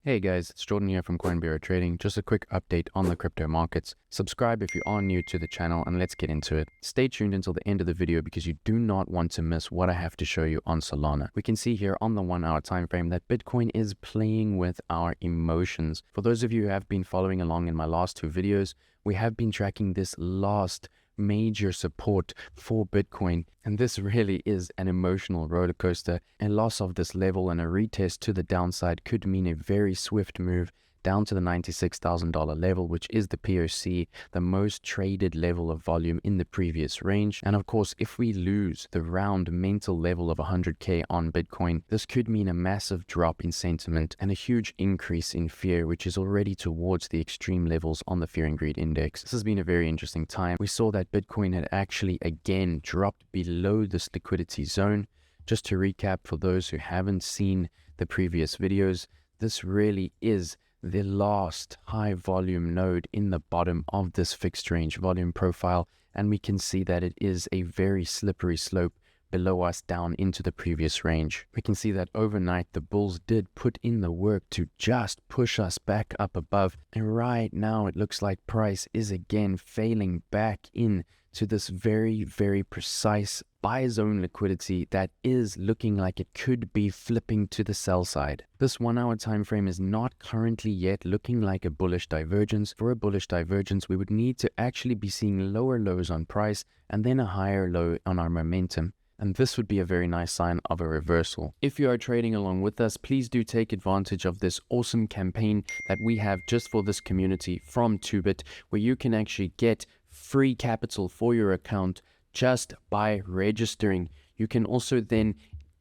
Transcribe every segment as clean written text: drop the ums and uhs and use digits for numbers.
Hey guys, it's Jordan here from Coin Bureau Trading. Just a quick update on the crypto markets. Subscribe if you are new to the channel and let's get into it. Stay tuned until the end of the video because you do not want to miss what I have to show you on Solana. We can see here on the 1 hour time frame that Bitcoin is playing with our emotions. For those of you who have been following along in my last two videos, we have been tracking this last major support for Bitcoin, and this really is an emotional roller coaster. A loss of this level and a retest to the downside could mean a very swift move down to the $96,000 level, which is the POC, the most traded level of volume in the previous range. And of course, if we lose the round mental level of 100K on Bitcoin, this could mean a massive drop in sentiment and a huge increase in fear, which is already towards the extreme levels on the Fear and Greed Index. This has been a very interesting time. We saw that Bitcoin had actually again dropped below this liquidity zone. Just to recap, for those who haven't seen the previous videos, this really is the last high volume node in the bottom of this fixed range volume profile, and we can see that it is a very slippery slope below us down into the previous range. We can see that overnight the bulls did put in the work to just push us back up above, and right now it looks like price is again failing back in to this very precise buy zone liquidity that is looking like it could be flipping to the sell side. This 1 hour time frame is not currently yet looking like a bullish divergence. For a bullish divergence, we would need to actually be seeing lower lows on price and then a higher low on our momentum. And this would be a very nice sign of a reversal. If you are trading along with us, please do take advantage of this awesome campaign that we have just for this community from TOOBIT, where you can actually get free capital for your account just by registering. You can also then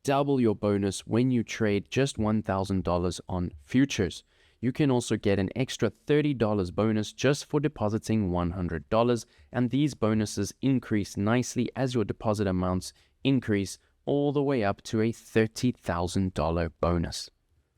double your bonus when you trade just $1,000 on futures. You can also get an extra $30 bonus just for depositing $100, and these bonuses increase nicely as your deposit amounts increase all the way up to a $30,000 bonus.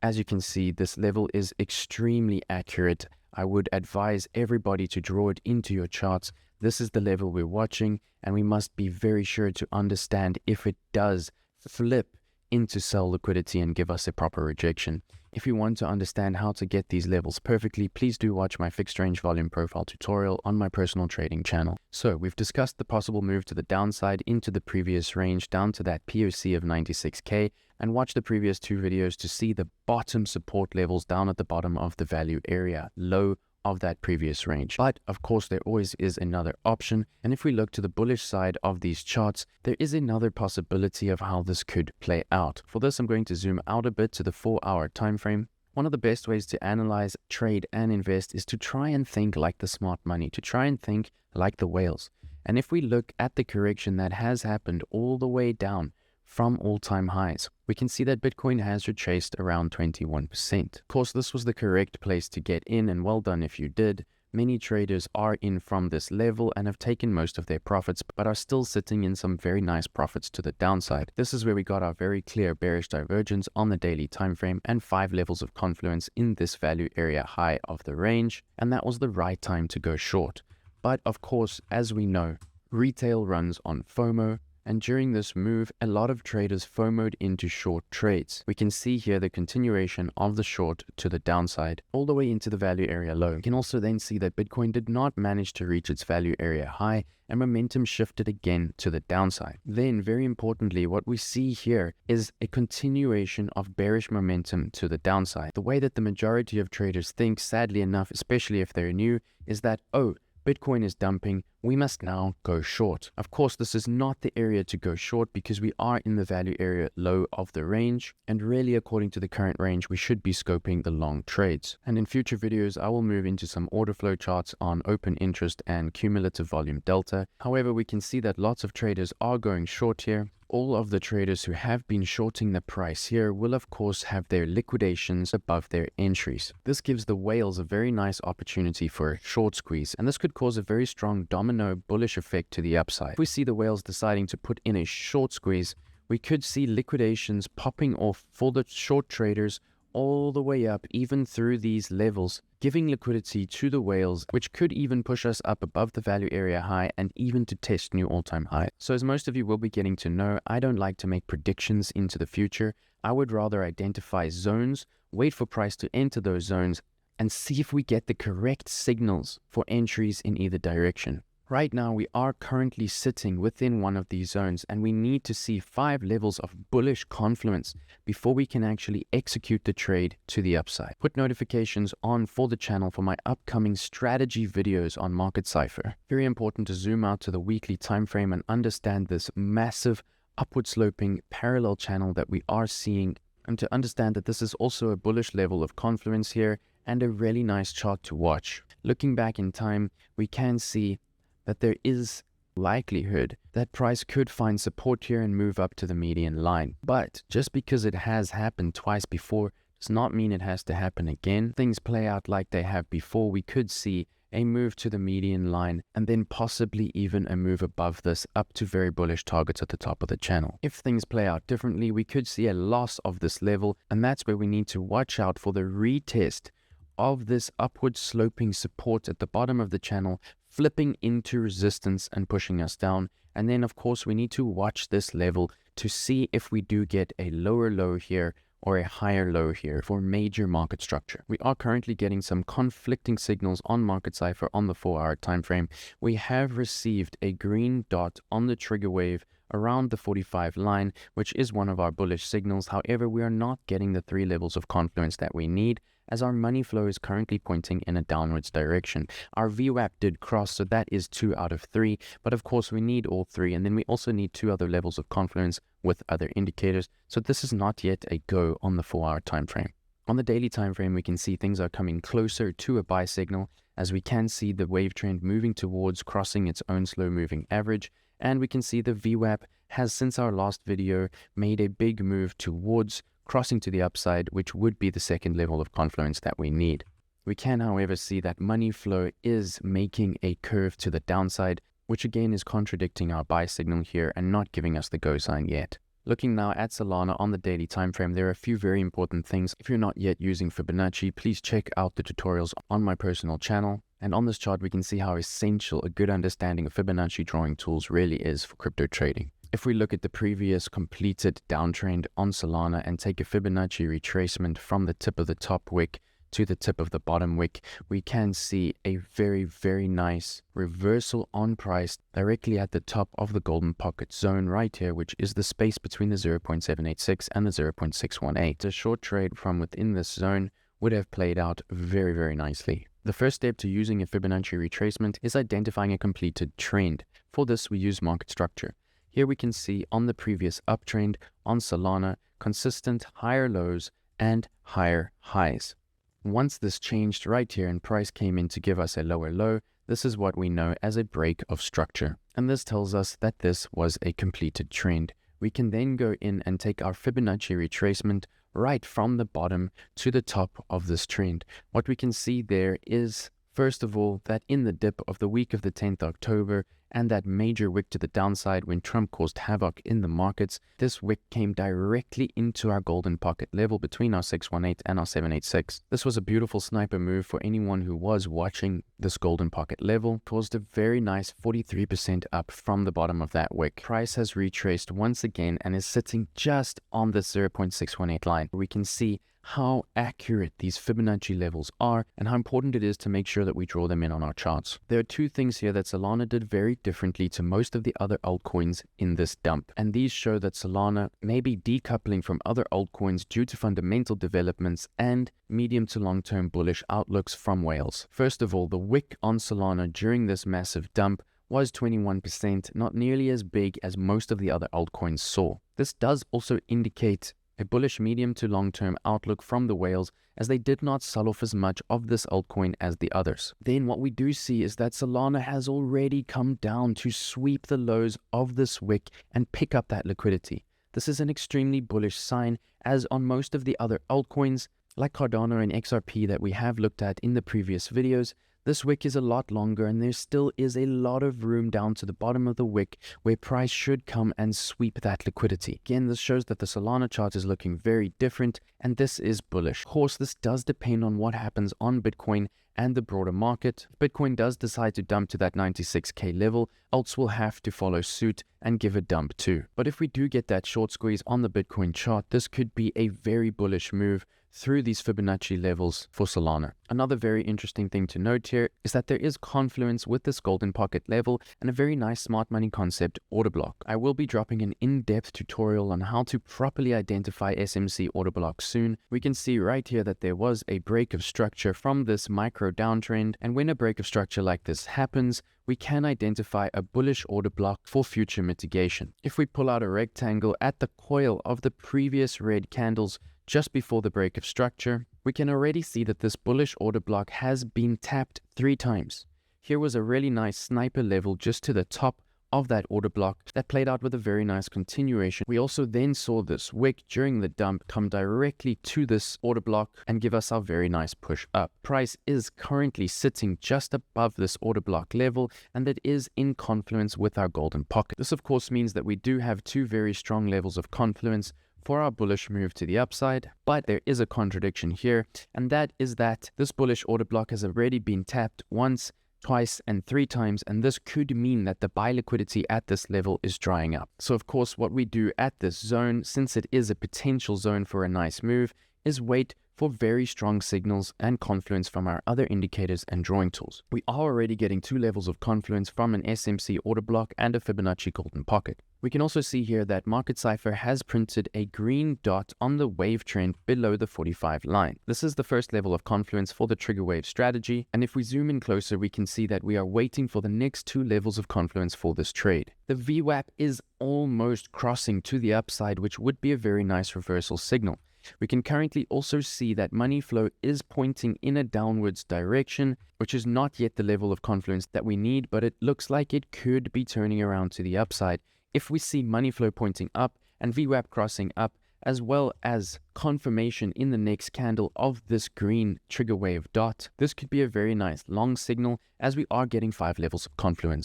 As you can see, this level is extremely accurate. I would advise everybody to draw it into your charts. This is the level we're watching, and we must be very sure to understand if it does flip into sell liquidity and give us a proper rejection. If you want to understand how to get these levels perfectly, please do watch my fixed range volume profile tutorial on my personal trading channel. So we've discussed the possible move to the downside into the previous range down to that POC of 96K, and watch the previous two videos to see the bottom support levels down at the bottom of the value area, low of that previous range. But of course there always is another option, and if we look to the bullish side of these charts, there is another possibility of how this could play out. For this, I'm going to zoom out a bit to the 4 hour time frame. One of the best ways to analyze, trade, and invest is to try and think like the smart money, to try and think like the whales. And if we look at the correction that has happened all the way down from all-time highs, we can see that Bitcoin has retraced around 21%. Of course, this was the correct place to get in, and well done if you did. Many traders are in from this level and have taken most of their profits, but are still sitting in some very nice profits to the downside. This is where we got our very clear bearish divergence on the daily time frame and 5 levels of confluence in this value area high of the range, and that was the right time to go short. But of course, as we know, retail runs on FOMO, and during this move, a lot of traders FOMO'd into short trades. We can see here the continuation of the short to the downside, all the way into the value area low. We can also then see that Bitcoin did not manage to reach its value area high, and momentum shifted again to the downside. Then, very importantly, what we see here is a continuation of bearish momentum to the downside. The way that the majority of traders think, sadly enough, especially if they're new, is that, oh, Bitcoin is dumping, we must now go short. Of course, this is not the area to go short because we are in the value area low of the range, and really according to the current range, we should be scoping the long trades. And in future videos, I will move into some order flow charts on open interest and cumulative volume delta. However, we can see that lots of traders are going short here. All of the traders who have been shorting the price here will of course have their liquidations above their entries. This gives the whales a very nice opportunity for a short squeeze, and this could cause a very strong domino bullish effect to the upside. If we see the whales deciding to put in a short squeeze, we could see liquidations popping off for the short traders all the way up, even through these levels, giving liquidity to the whales, which could even push us up above the value area high and even to test new all-time high. So as most of you will be getting to know, I don't like to make predictions into the future. I would rather identify zones wait for price to enter those zones, and see if we get the correct signals for entries in either direction. Right now, we are currently sitting within one of these zones, and we need to see 5 levels of bullish confluence before we can actually execute the trade to the upside. Put notifications on for the channel for my upcoming strategy videos on Market Cipher. Very important to zoom out to the weekly time frame and understand this massive upward sloping parallel channel that we are seeing, and to understand that this is also a bullish level of confluence here and a really nice chart to watch. Looking back in time, we can see that there is likelihood that price could find support here and move up to the median line. But just because it has happened twice before does not mean it has to happen again. Things play out like they have before. We could see a move to the median line and then possibly even a move above this up to very bullish targets at the top of the channel. If things play out differently, we could see a loss of this level, and that's where we need to watch out for the retest of this upward sloping support at the bottom of the channel, flipping into resistance and pushing us down. And then of course we need to watch this level to see if we do get a lower low here or a higher low here for major market structure. We are currently getting some conflicting signals on Market Cipher on the 4-hour time frame. We have received a green dot on the trigger wave around the 45 line, which is one of our bullish signals. However, we are not getting the 3 levels of confluence that we need, as our money flow is currently pointing in a downwards direction. Our VWAP did cross, so that is 2 out of 3, but of course we need all 3, and then we also need 2 other levels of confluence with other indicators, so this is not yet a go on the 4-hour time frame. On the daily time frame, we can see things are coming closer to a buy signal, as we can see the wave trend moving towards crossing its own slow moving average, and we can see the VWAP has, since our last video, made a big move towards crossing to the upside, which would be the 2nd level of confluence that we need. We can, however, see that money flow is making a curve to the downside, which again is contradicting our buy signal here and not giving us the go sign yet. Looking now at Solana on the daily time frame, there are a few very important things. If you're not yet using Fibonacci, please check out the tutorials on my personal channel. And on this chart, we can see how essential a good understanding of Fibonacci drawing tools really is for crypto trading. If we look at the previous completed downtrend on Solana and take a Fibonacci retracement from the tip of the top wick to the tip of the bottom wick, we can see a very, very nice reversal on price directly at the top of the golden pocket zone right here, which is the space between the 0.786 and the 0.618. A short trade from within this zone would have played out very, very nicely. The first step to using a Fibonacci retracement is identifying a completed trend. For this, we use market structure. Here we can see on the previous uptrend on Solana, consistent higher lows and higher highs. Once this changed right here and price came in to give us a lower low, this is what we know as a break of structure. And this tells us that this was a completed trend. We can then go in and take our Fibonacci retracement right from the bottom to the top of this trend. What we can see there is, first of all, that in the dip of the week of the 10th October and that major wick to the downside when Trump caused havoc in the markets, this wick came directly into our golden pocket level between our 618 and our 786. This was a beautiful sniper move for anyone who was watching this golden pocket level. Caused a very nice 43% up from the bottom of that wick. Price has retraced once again and is sitting just on the 0.618 line. We can see how accurate these Fibonacci levels are and how important it is to make sure that we draw them in on our charts. There are 2 things here that Solana did very differently to most of the other altcoins in this dump, and these show that Solana may be decoupling from other altcoins due to fundamental developments and medium to long-term bullish outlooks from whales. First of all, the wick on Solana during this massive dump was 21%, not nearly as big as most of the other altcoins saw. This does also indicate a bullish medium to long-term outlook from the whales, as they did not sell off as much of this altcoin as the others. Then what we do see is that Solana has already come down to sweep the lows of this wick and pick up that liquidity. This is an extremely bullish sign, as on most of the other altcoins, like Cardano and XRP that we have looked at in the previous videos, this wick is a lot longer and there still is a lot of room down to the bottom of the wick where price should come and sweep that liquidity. Again, this shows that the Solana chart is looking very different, and this is bullish. Of course, this does depend on what happens on Bitcoin and the broader market. If Bitcoin does decide to dump to that 96k level, alts will have to follow suit and give a dump too. But if we do get that short squeeze on the Bitcoin chart, this could be a very bullish move through these Fibonacci levels for Solana. Another very interesting thing to note here is that there is confluence with this golden pocket level and a very nice smart money concept order block. I will be dropping an in-depth tutorial on how to properly identify SMC order blocks soon. We can see right here that there was a break of structure from this micro downtrend, and when a break of structure like this happens, we can identify a bullish order block for future mitigation. If we pull out a rectangle at the coil of the previous red candles just before the break of structure, we can already see that this bullish order block has been tapped 3 times. Here was a really nice sniper level just to the top of that order block that played out with a very nice continuation. We also then saw this wick during the dump come directly to this order block and give us our very nice push up. Price is currently sitting just above this order block level, and that is in confluence with our golden pocket. This of course means that we do have 2 very strong levels of confluence for our bullish move to the upside, but there is a contradiction here, and that is that this bullish order block has already been tapped once, twice, and 3 times, and this could mean that the buy liquidity at this level is drying up. So of course what we do at this zone, since it is a potential zone for a nice move, is wait for very strong signals and confluence from our other indicators and drawing tools. We are already getting 2 levels of confluence from an SMC order block and a Fibonacci golden pocket. We can also see here that Market Cipher has printed a green dot on the wave trend below the 45 line. This is the first level of confluence for the trigger wave strategy, and if we zoom in closer, we can see that we are waiting for the next 2 levels of confluence for this trade. The VWAP is almost crossing to the upside, which would be a very nice reversal signal. We can currently also see that money flow is pointing in a downwards direction, which is not yet the level of confluence that we need, but it looks like it could be turning around to the upside. If we see money flow pointing up and VWAP crossing up, as well as confirmation in the next candle of this green trigger wave dot, this could be a very nice long signal as we are getting 5 levels of confluence.